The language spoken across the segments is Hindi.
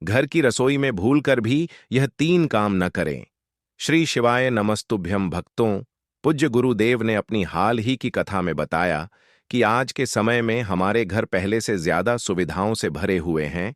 घर की रसोई में भूलकर भी यह तीन काम न करें। श्री शिवाय नमस्तुभ्यम भक्तों, पूज्य गुरुदेव ने अपनी हाल ही की कथा में बताया कि आज के समय में हमारे घर पहले से ज्यादा सुविधाओं से भरे हुए हैं।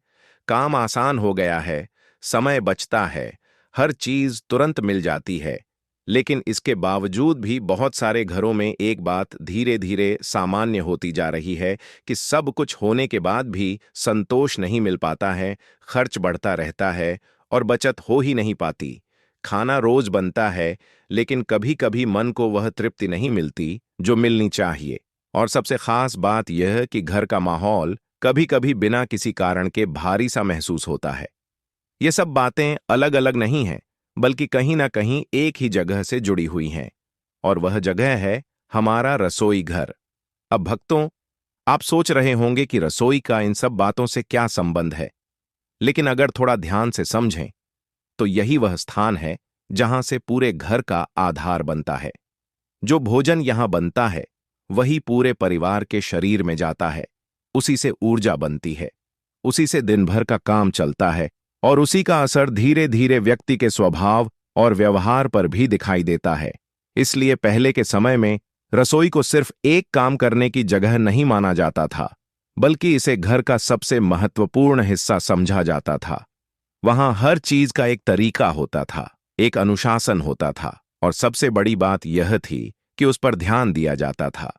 काम आसान हो गया है, समय बचता है, हर चीज तुरंत मिल जाती है। लेकिन इसके बावजूद भी बहुत सारे घरों में एक बात धीरे धीरे सामान्य होती जा रही है कि सब कुछ होने के बाद भी संतोष नहीं मिल पाता है, खर्च बढ़ता रहता है और बचत हो ही नहीं पाती। खाना रोज बनता है, लेकिन कभी कभी मन को वह तृप्ति नहीं मिलती जो मिलनी चाहिए। और सबसे खास बात यह कि घर का माहौल कभी कभी बिना किसी कारण के भारी सा महसूस होता है। ये सब बातें अलग अलग नहीं हैं, बल्कि कहीं ना कहीं एक ही जगह से जुड़ी हुई हैं, और वह जगह है हमारा रसोई घर। अब भक्तों, आप सोच रहे होंगे कि रसोई का इन सब बातों से क्या संबंध है, लेकिन अगर थोड़ा ध्यान से समझें तो यही वह स्थान है जहां से पूरे घर का आधार बनता है। जो भोजन यहां बनता है वही पूरे परिवार के शरीर में जाता है, उसी से ऊर्जा बनती है, उसी से दिन भर का काम चलता है, और उसी का असर धीरे धीरे व्यक्ति के स्वभाव और व्यवहार पर भी दिखाई देता है। इसलिए पहले के समय में रसोई को सिर्फ एक काम करने की जगह नहीं माना जाता था, बल्कि इसे घर का सबसे महत्वपूर्ण हिस्सा समझा जाता था। वहां हर चीज का एक तरीका होता था, एक अनुशासन होता था, और सबसे बड़ी बात यह थी कि उस पर ध्यान दिया जाता था।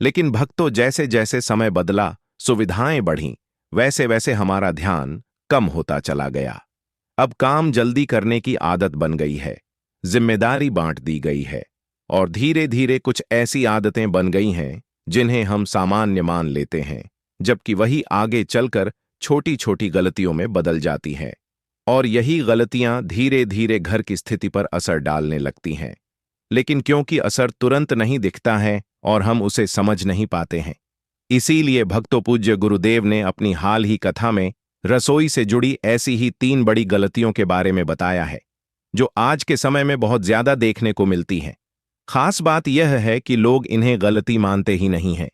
लेकिन भक्तों, जैसे जैसे समय बदला, सुविधाएं बढ़ीं, वैसे वैसे हमारा ध्यान कम होता चला गया। अब काम जल्दी करने की आदत बन गई है, जिम्मेदारी बांट दी गई है, और धीरे धीरे कुछ ऐसी आदतें बन गई हैं जिन्हें हम सामान्य मान लेते हैं, जबकि वही आगे चलकर छोटी छोटी गलतियों में बदल जाती हैं। और यही गलतियां धीरे धीरे घर की स्थिति पर असर डालने लगती हैं। लेकिन क्योंकि असर तुरंत नहीं दिखता है और हम उसे समझ नहीं पाते हैं, इसीलिए भक्तों, पूज्य गुरुदेव ने अपनी हाल ही कथा में रसोई से जुड़ी ऐसी ही 3 बड़ी गलतियों के बारे में बताया है, जो आज के समय में बहुत ज्यादा देखने को मिलती हैं। खास बात यह है कि लोग इन्हें गलती मानते ही नहीं हैं,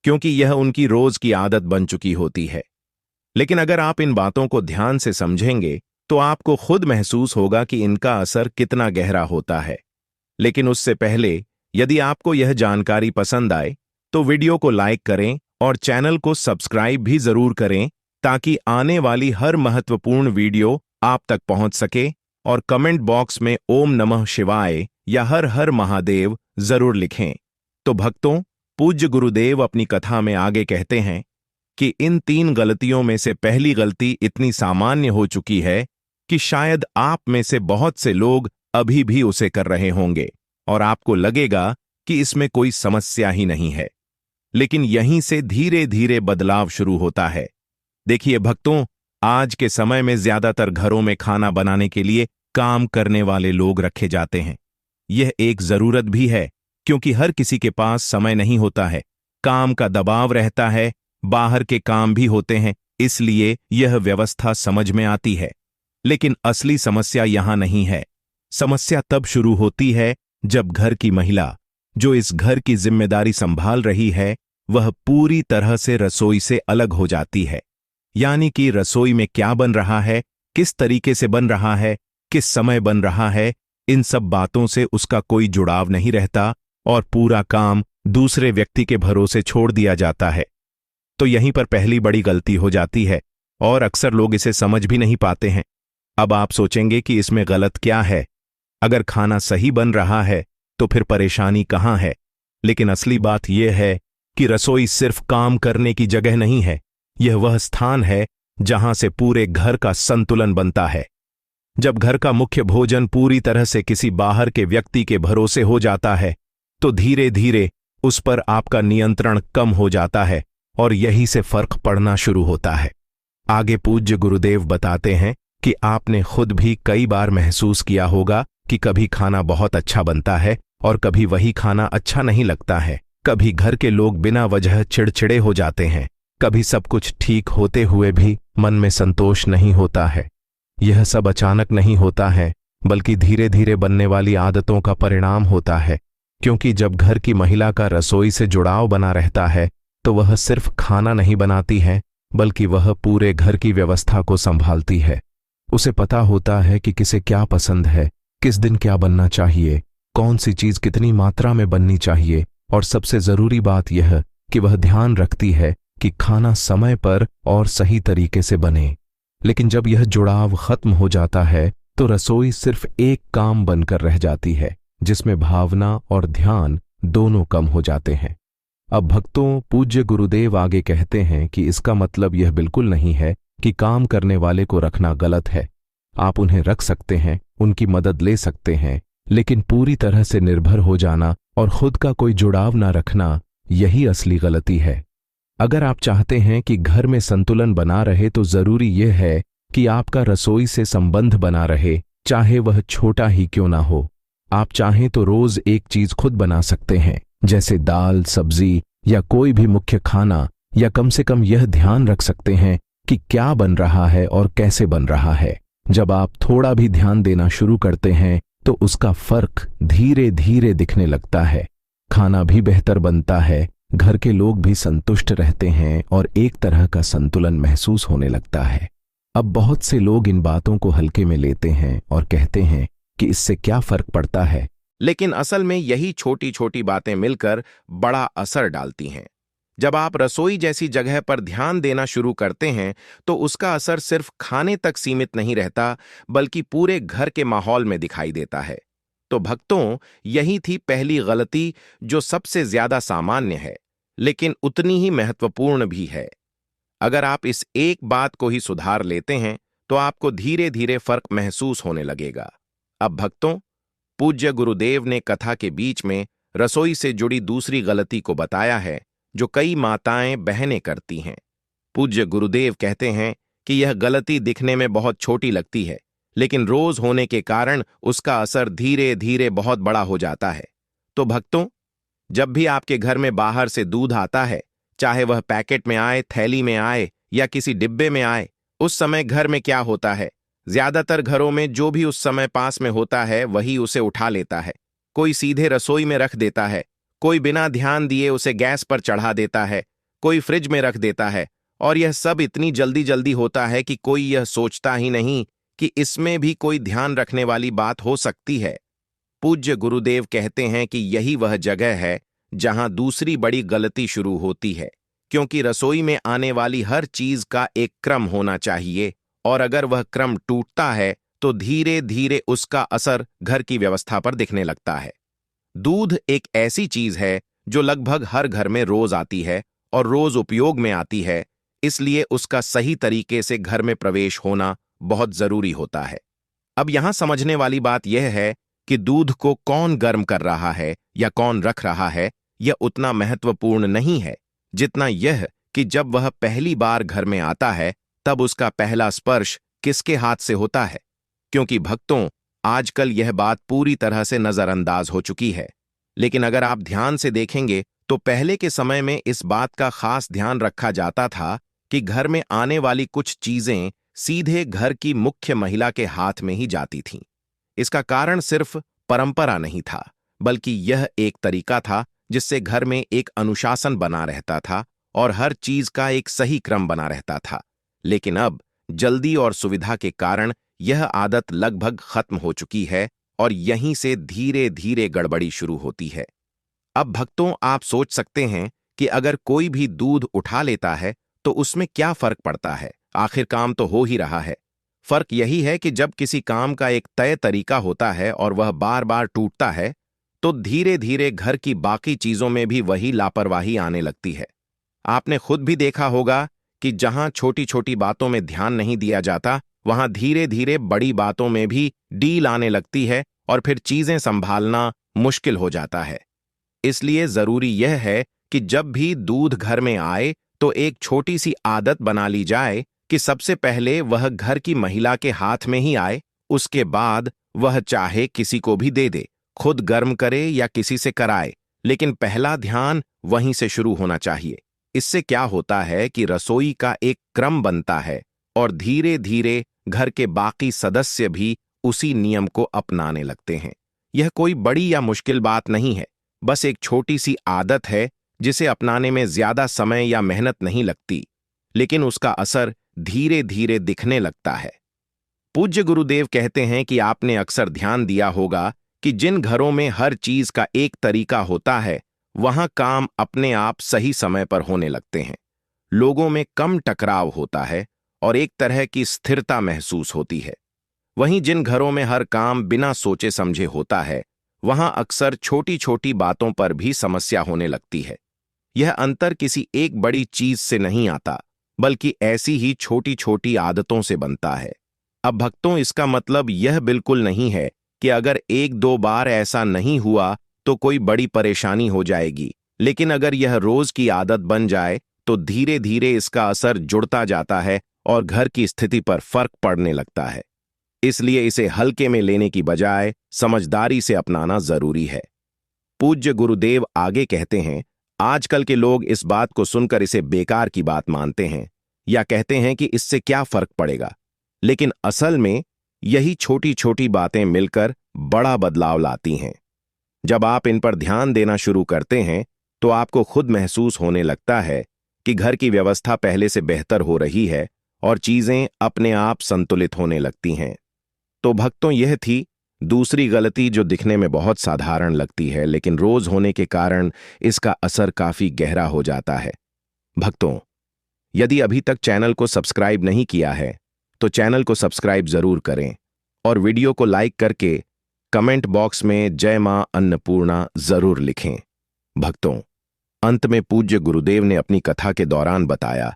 क्योंकि यह उनकी रोज की आदत बन चुकी होती है। लेकिन अगर आप इन बातों को ध्यान से समझेंगे तो आपको खुद महसूस होगा कि इनका असर कितना गहरा होता है। लेकिन उससे पहले, यदि आपको यह जानकारी पसंद आए तो वीडियो को लाइक करें और चैनल को सब्सक्राइब भी जरूर करें, ताकि आने वाली हर महत्वपूर्ण वीडियो आप तक पहुंच सके। और कमेंट बॉक्स में ओम नमः शिवाय या हर हर महादेव जरूर लिखें। तो भक्तों, पूज्य गुरुदेव अपनी कथा में आगे कहते हैं कि इन 3 गलतियों में से पहली गलती इतनी सामान्य हो चुकी है कि शायद आप में से बहुत से लोग अभी भी उसे कर रहे होंगे, और आपको लगेगा कि इसमें कोई समस्या ही नहीं है। लेकिन यहीं से धीरे धीरे बदलाव शुरू होता है। देखिए भक्तों, आज के समय में ज्यादातर घरों में खाना बनाने के लिए काम करने वाले लोग रखे जाते हैं। यह एक जरूरत भी है, क्योंकि हर किसी के पास समय नहीं होता है, काम का दबाव रहता है, बाहर के काम भी होते हैं, इसलिए यह व्यवस्था समझ में आती है। लेकिन असली समस्या यहां नहीं है। समस्या तब शुरू होती है जब घर की महिला, जो इस घर की जिम्मेदारी संभाल रही है, वह पूरी तरह से रसोई से अलग हो जाती है। यानी कि रसोई में क्या बन रहा है, किस तरीके से बन रहा है, किस समय बन रहा है, इन सब बातों से उसका कोई जुड़ाव नहीं रहता, और पूरा काम दूसरे व्यक्ति के भरोसे छोड़ दिया जाता है। तो यहीं पर पहली बड़ी गलती हो जाती है, और अक्सर लोग इसे समझ भी नहीं पाते हैं। अब आप सोचेंगे कि इसमें गलत क्या है? अगर खाना सही बन रहा है तो फिर परेशानी कहाँ है? लेकिन असली बात यह है कि रसोई सिर्फ काम करने की जगह नहीं है, यह वह स्थान है जहां से पूरे घर का संतुलन बनता है। जब घर का मुख्य भोजन पूरी तरह से किसी बाहर के व्यक्ति के भरोसे हो जाता है, तो धीरे धीरे उस पर आपका नियंत्रण कम हो जाता है, और यही से फर्क पड़ना शुरू होता है। आगे पूज्य गुरुदेव बताते हैं कि आपने खुद भी कई बार महसूस किया होगा कि कभी खाना बहुत अच्छा बनता है और कभी वही खाना अच्छा नहीं लगता है। कभी घर के लोग बिना वजह चिड़चिड़े हो जाते हैं, कभी सब कुछ ठीक होते हुए भी मन में संतोष नहीं होता है। यह सब अचानक नहीं होता है, बल्कि धीरे धीरे बनने वाली आदतों का परिणाम होता है। क्योंकि जब घर की महिला का रसोई से जुड़ाव बना रहता है, तो वह सिर्फ खाना नहीं बनाती है, बल्कि वह पूरे घर की व्यवस्था को संभालती है। उसे पता होता है कि किसे क्या पसंद है, किस दिन क्या बनना चाहिए, कौन सी चीज कितनी मात्रा में बननी चाहिए, और सबसे जरूरी बात यह कि वह ध्यान रखती है कि खाना समय पर और सही तरीके से बने। लेकिन जब यह जुड़ाव खत्म हो जाता है तो रसोई सिर्फ एक काम बनकर रह जाती है, जिसमें भावना और ध्यान दोनों कम हो जाते हैं। अब भक्तों, पूज्य गुरुदेव आगे कहते हैं कि इसका मतलब यह बिल्कुल नहीं है कि काम करने वाले को रखना गलत है। आप उन्हें रख सकते हैं, उनकी मदद ले सकते हैं, लेकिन पूरी तरह से निर्भर हो जाना और खुद का कोई जुड़ाव ना रखना, यही असली गलती है। अगर आप चाहते हैं कि घर में संतुलन बना रहे तो जरूरी यह है कि आपका रसोई से संबंध बना रहे, चाहे वह छोटा ही क्यों ना हो। आप चाहें तो रोज एक चीज खुद बना सकते हैं, जैसे दाल, सब्जी या कोई भी मुख्य खाना, या कम से कम यह ध्यान रख सकते हैं कि क्या बन रहा है और कैसे बन रहा है। जब आप थोड़ा भी ध्यान देना शुरू करते हैं तो उसका फर्क धीरे धीरे दिखने लगता है। खाना भी बेहतर बनता है, घर के लोग भी संतुष्ट रहते हैं और एक तरह का संतुलन महसूस होने लगता है। अब बहुत से लोग इन बातों को हल्के में लेते हैं और कहते हैं कि इससे क्या फर्क पड़ता है, लेकिन असल में यही छोटी छोटी बातें मिलकर बड़ा असर डालती हैं। जब आप रसोई जैसी जगह पर ध्यान देना शुरू करते हैं तो उसका असर सिर्फ खाने तक सीमित नहीं रहता, बल्कि पूरे घर के माहौल में दिखाई देता है। तो भक्तों, यही थी पहली गलती, जो सबसे ज्यादा सामान्य है, लेकिन उतनी ही महत्वपूर्ण भी है। अगर आप इस एक बात को ही सुधार लेते हैं तो आपको धीरे धीरे फर्क महसूस होने लगेगा। अब भक्तों, पूज्य गुरुदेव ने कथा के बीच में रसोई से जुड़ी दूसरी गलती को बताया है, जो कई माताएं बहनें करती हैं। पूज्य गुरुदेव कहते हैं कि यह गलती दिखने में बहुत छोटी लगती है, लेकिन रोज होने के कारण उसका असर धीरे धीरे बहुत बड़ा हो जाता है। तो भक्तों, जब भी आपके घर में बाहर से दूध आता है, चाहे वह पैकेट में आए, थैली में आए या किसी डिब्बे में आए, उस समय घर में क्या होता है? ज्यादातर घरों में जो भी उस समय पास में होता है वही उसे उठा लेता है। कोई सीधे रसोई में रख देता है, कोई बिना ध्यान दिए उसे गैस पर चढ़ा देता है, कोई फ्रिज में रख देता है, और यह सब इतनी जल्दी जल्दी होता है कि कोई यह सोचता ही नहीं कि इसमें भी कोई ध्यान रखने वाली बात हो सकती है। पूज्य गुरुदेव कहते हैं कि यही वह जगह है जहां दूसरी बड़ी गलती शुरू होती है, क्योंकि रसोई में आने वाली हर चीज का एक क्रम होना चाहिए, और अगर वह क्रम टूटता है तो धीरे धीरे उसका असर घर की व्यवस्था पर दिखने लगता है। दूध एक ऐसी चीज है जो लगभग हर घर में रोज आती है और रोज उपयोग में आती है, इसलिए उसका सही तरीके से घर में प्रवेश होना बहुत जरूरी होता है। अब यहां समझने वाली बात यह है कि दूध को कौन गर्म कर रहा है या कौन रख रहा है, यह उतना महत्वपूर्ण नहीं है जितना यह कि जब वह पहली बार घर में आता है तब उसका पहला स्पर्श किसके हाथ से होता है। क्योंकि भक्तों, आजकल यह बात पूरी तरह से नजरअंदाज हो चुकी है, लेकिन अगर आप ध्यान से देखेंगे तो पहले के समय में इस बात का खास ध्यान रखा जाता था कि घर में आने वाली कुछ चीजें सीधे घर की मुख्य महिला के हाथ में ही जाती थीं। इसका कारण सिर्फ परंपरा नहीं था, बल्कि यह एक तरीका था जिससे घर में एक अनुशासन बना रहता था और हर चीज का एक सही क्रम बना रहता था। लेकिन अब जल्दी और सुविधा के कारण यह आदत लगभग खत्म हो चुकी है और यहीं से धीरे धीरे गड़बड़ी शुरू होती है। अब भक्तों, आप सोच सकते हैं कि अगर कोई भी दूध उठा लेता है तो उसमें क्या फर्क पड़ता है, आखिर काम तो हो ही रहा है। फर्क यही है कि जब किसी काम का एक तय तरीका होता है और वह बार बार टूटता है तो धीरे धीरे घर की बाकी चीजों में भी वही लापरवाही आने लगती है। आपने खुद भी देखा होगा कि जहां छोटी छोटी बातों में ध्यान नहीं दिया जाता, वहां धीरे धीरे बड़ी बातों में भी डील आने लगती है और फिर चीजें संभालना मुश्किल हो जाता है। इसलिए जरूरी यह है कि जब भी दूध घर में आए तो एक छोटी सी आदत बना ली जाए कि सबसे पहले वह घर की महिला के हाथ में ही आए, उसके बाद वह चाहे किसी को भी दे दे, खुद गर्म करे या किसी से कराए, लेकिन पहला ध्यान वहीं से शुरू होना चाहिए। इससे क्या होता है कि रसोई का एक क्रम बनता है और धीरे धीरे घर के बाकी सदस्य भी उसी नियम को अपनाने लगते हैं। यह कोई बड़ी या मुश्किल बात नहीं है, बस एक छोटी सी आदत है जिसे अपनाने में ज्यादा समय या मेहनत नहीं लगती, लेकिन उसका असर धीरे धीरे दिखने लगता है। पूज्य गुरुदेव कहते हैं कि आपने अक्सर ध्यान दिया होगा कि जिन घरों में हर चीज का एक तरीका होता है, वहां काम अपने आप सही समय पर होने लगते हैं। लोगों में कम टकराव होता है और एक तरह की स्थिरता महसूस होती है। वहीं जिन घरों में हर काम बिना सोचे समझे होता है, वहां अक्सर छोटी छोटी बातों पर भी समस्या होने लगती है। यह अंतर किसी एक बड़ी चीज से नहीं आता, बल्कि ऐसी ही छोटी छोटी आदतों से बनता है। अब भक्तों, इसका मतलब यह बिल्कुल नहीं है कि अगर एक दो बार ऐसा नहीं हुआ तो कोई बड़ी परेशानी हो जाएगी, लेकिन अगर यह रोज की आदत बन जाए तो धीरे धीरे इसका असर जुड़ता जाता है और घर की स्थिति पर फर्क पड़ने लगता है। इसलिए इसे हल्के में लेने की बजाय समझदारी से अपनाना जरूरी है। पूज्य गुरुदेव आगे कहते हैं, आजकल के लोग इस बात को सुनकर इसे बेकार की बात मानते हैं या कहते हैं कि इससे क्या फर्क पड़ेगा, लेकिन असल में यही छोटी छोटी बातें मिलकर बड़ा बदलाव लाती हैं। जब आप इन पर ध्यान देना शुरू करते हैं तो आपको खुद महसूस होने लगता है कि घर की व्यवस्था पहले से बेहतर हो रही है और चीजें अपने आप संतुलित होने लगती हैं। तो भक्तों, यह थी दूसरी गलती जो दिखने में बहुत साधारण लगती है, लेकिन रोज होने के कारण इसका असर काफी गहरा हो जाता है। भक्तों, यदि अभी तक चैनल को सब्सक्राइब नहीं किया है तो चैनल को सब्सक्राइब जरूर करें और वीडियो को लाइक करके कमेंट बॉक्स में जय मां अन्नपूर्णा जरूर लिखें। भक्तों, अंत में पूज्य गुरुदेव ने अपनी कथा के दौरान बताया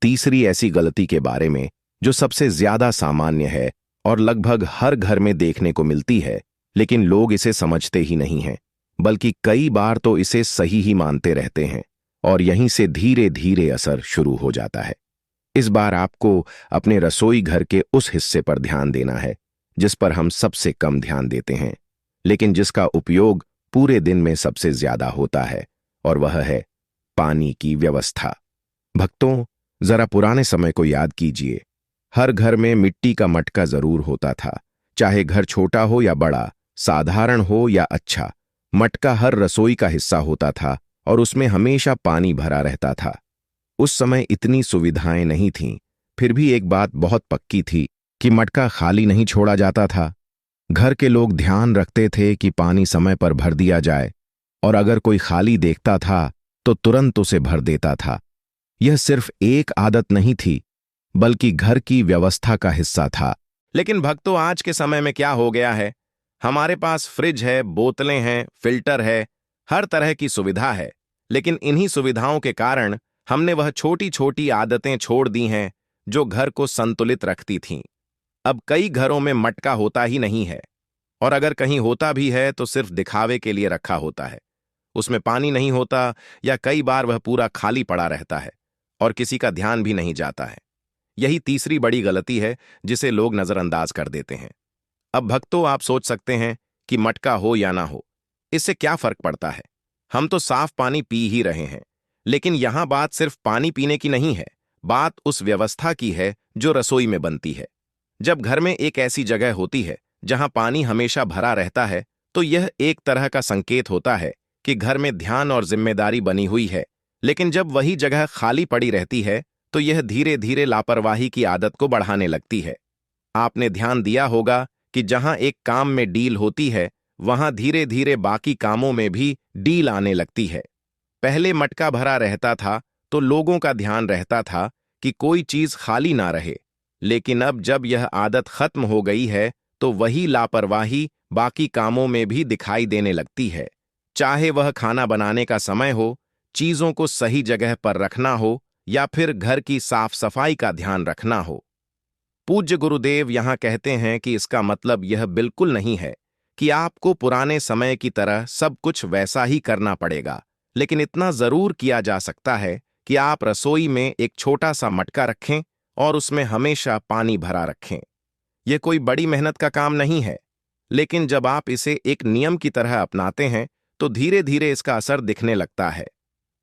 तीसरी ऐसी गलती के बारे में जो सबसे ज्यादा सामान्य है और लगभग हर घर में देखने को मिलती है, लेकिन लोग इसे समझते ही नहीं हैं, बल्कि कई बार तो इसे सही ही मानते रहते हैं और यहीं से धीरे धीरे असर शुरू हो जाता है। इस बार आपको अपने रसोई घर के उस हिस्से पर ध्यान देना है जिस पर हम सबसे कम ध्यान देते हैं, लेकिन जिसका उपयोग पूरे दिन में सबसे ज्यादा होता है, और वह है पानी की व्यवस्था। भक्तों, जरा पुराने समय को याद कीजिए। हर घर में मिट्टी का मटका जरूर होता था, चाहे घर छोटा हो या बड़ा, साधारण हो या अच्छा। मटका हर रसोई का हिस्सा होता था और उसमें हमेशा पानी भरा रहता था। उस समय इतनी सुविधाएं नहीं थीं, फिर भी एक बात बहुत पक्की थी कि मटका खाली नहीं छोड़ा जाता था। घर के लोग ध्यान रखते थे कि पानी समय पर भर दिया जाए, और अगर कोई खाली देखता था तो तुरंत उसे भर देता था। यह सिर्फ एक आदत नहीं थी, बल्कि घर की व्यवस्था का हिस्सा था। लेकिन भक्तों, आज के समय में क्या हो गया है? हमारे पास फ्रिज है, बोतलें हैं, फिल्टर है, हर तरह की सुविधा है, लेकिन इन्हीं सुविधाओं के कारण हमने वह छोटी छोटी आदतें छोड़ दी हैं जो घर को संतुलित रखती थीं। अब कई घरों में मटका होता ही नहीं है, और अगर कहीं होता भी है तो सिर्फ दिखावे के लिए रखा होता है। उसमें पानी नहीं होता या कई बार वह पूरा खाली पड़ा रहता है और किसी का ध्यान भी नहीं जाता है। यही तीसरी बड़ी गलती है जिसे लोग नजरअंदाज कर देते हैं। अब भक्तों, आप सोच सकते हैं कि मटका हो या ना हो, इससे क्या फर्क पड़ता है? हम तो साफ पानी पी ही रहे हैं। लेकिन यहां बात सिर्फ पानी पीने की नहीं है, बात उस व्यवस्था की है जो रसोई में बनती है। जब घर में एक ऐसी जगह होती है जहां पानी हमेशा भरा रहता है, तो यह एक तरह का संकेत होता है कि घर में ध्यान और जिम्मेदारी बनी हुई है। लेकिन जब वही जगह खाली पड़ी रहती है तो यह धीरे धीरे लापरवाही की आदत को बढ़ाने लगती है। आपने ध्यान दिया होगा कि जहां एक काम में डील होती है, वहां धीरे धीरे बाकी कामों में भी डील आने लगती है। पहले मटका भरा रहता था तो लोगों का ध्यान रहता था कि कोई चीज खाली ना रहे, लेकिन अब जब यह आदत खत्म हो गई है तो वही लापरवाही बाकी कामों में भी दिखाई देने लगती है। चाहे वह खाना बनाने का समय हो, चीजों को सही जगह पर रखना हो, या फिर घर की साफ सफाई का ध्यान रखना हो। पूज्य गुरुदेव यहां कहते हैं कि इसका मतलब यह बिल्कुल नहीं है कि आपको पुराने समय की तरह सब कुछ वैसा ही करना पड़ेगा, लेकिन इतना जरूर किया जा सकता है कि आप रसोई में एक छोटा सा मटका रखें और उसमें हमेशा पानी भरा रखें। यह कोई बड़ी मेहनत का काम नहीं है, लेकिन जब आप इसे एक नियम की तरह अपनाते हैं तो धीरे धीरे इसका असर दिखने लगता है।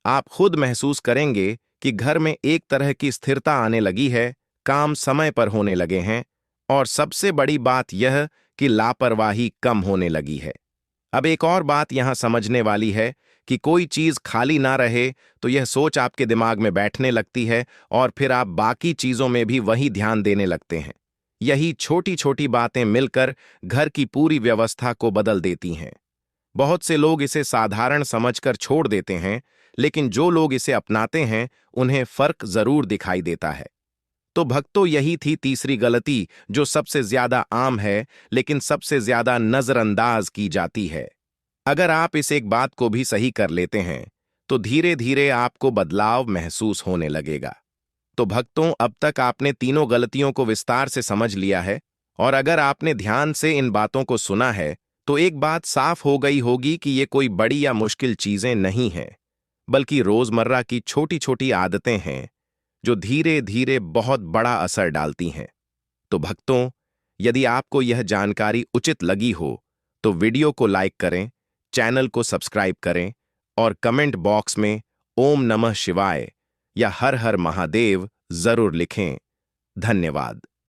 आप खुद महसूस करेंगे कि घर में एक तरह की स्थिरता आने लगी है, काम समय पर होने लगे हैं, और सबसे बड़ी बात यह कि लापरवाही कम होने लगी है। अब एक और बात यहां समझने वाली है कि कोई चीज खाली ना रहे तो यह सोच आपके दिमाग में बैठने लगती है और फिर आप बाकी चीजों में भी वही ध्यान देने लगते हैं। यही छोटी छोटी बातें मिलकर घर की पूरी व्यवस्था को बदल देती हैं। बहुत से लोग इसे साधारण समझकर छोड़ देते हैं, लेकिन जो लोग इसे अपनाते हैं उन्हें फर्क जरूर दिखाई देता है। तो भक्तों, यही थी तीसरी गलती जो सबसे ज्यादा आम है, लेकिन सबसे ज्यादा नजरअंदाज की जाती है। अगर आप इस एक बात को भी सही कर लेते हैं तो धीरे धीरे आपको बदलाव महसूस होने लगेगा। तो भक्तों, अब तक आपने तीनों गलतियों को विस्तार से समझ लिया है, और अगर आपने ध्यान से इन बातों को सुना है तो एक बात साफ हो गई होगी कि ये कोई बड़ी या मुश्किल चीजें नहीं हैं, बल्कि रोजमर्रा की छोटी छोटी आदतें हैं जो धीरे धीरे बहुत बड़ा असर डालती हैं। तो भक्तों, यदि आपको यह जानकारी उचित लगी हो तो वीडियो को लाइक करें, चैनल को सब्सक्राइब करें और कमेंट बॉक्स में ओम नमः शिवाय या हर हर महादेव जरूर लिखें। धन्यवाद।